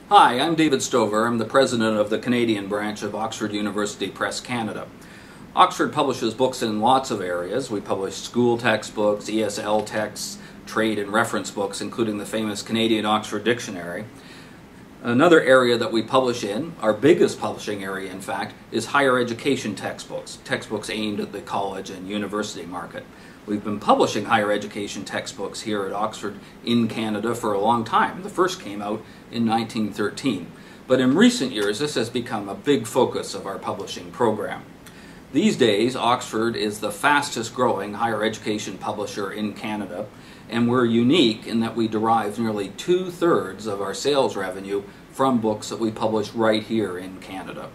Hi, I'm David Stover. I'm the president of the Canadian branch of Oxford University Press Canada. Oxford publishes books in lots of areas. We publish school textbooks, ESL texts, trade and reference books, including the famous Canadian Oxford Dictionary. Another area that we publish in, our biggest publishing area in fact, is higher education textbooks, textbooks aimed at the college and university market. We've been publishing higher education textbooks here at Oxford in Canada for a long time. The first came out in 1913. But in recent years, this has become a big focus of our publishing program. These days, Oxford is the fastest growing higher education publisher in Canada, and we're unique in that we derive nearly 2/3 of our sales revenue from books that we publish right here in Canada.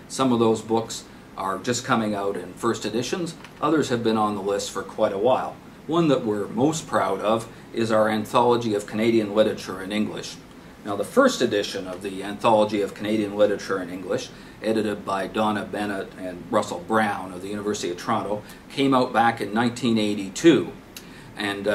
Some of those books are just coming out in first editions. Others have been on the list for quite a while. One that we're most proud of is our Anthology of Canadian Literature in English. Now, the first edition of the Anthology of Canadian Literature in English, edited by Donna, Bennett, and Russell Brown of the University of Toronto, came out back in 1982. And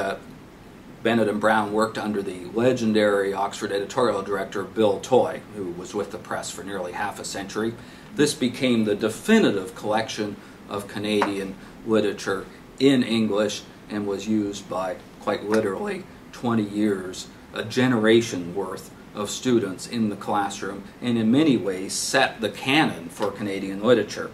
Bennett and Brown worked under the legendary Oxford editorial director Bill Toy, who was with the press for nearly half a century. This became the definitive collection of Canadian literature in English and was used by, quite literally, 20 years, a generation worth of students in the classroom, and in many ways set the canon for Canadian literature.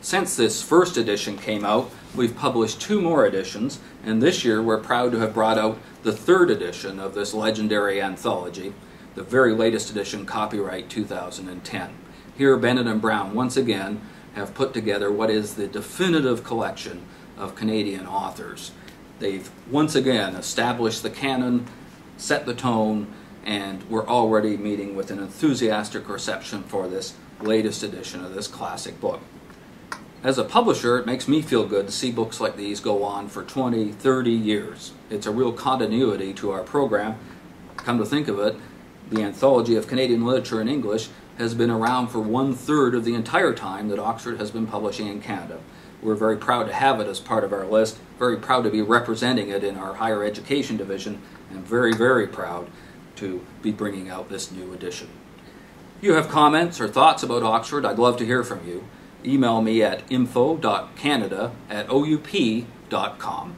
Since this first edition came out, we've published 2 more editions, and this year we're proud to have brought out the 3rd edition of this legendary anthology, the very latest edition, copyright 2010. Here, Bennett and Brown once again have put together what is the definitive collection of Canadian authors. They've once again established the canon, set the tone, and we're already meeting with an enthusiastic reception for this latest edition of this classic book. As a publisher, it makes me feel good to see books like these go on for 20, 30 years. It's a real continuity to our program. Come to think of it, the Anthology of Canadian Literature in English has been around for 1/3 of the entire time that Oxford has been publishing in Canada. We're very proud to have it as part of our list, very proud to be representing it in our higher education division, and very, very proud to be bringing out this new edition. If you have comments or thoughts about Oxford, I'd love to hear from you. Email me at info.canada@oup.com.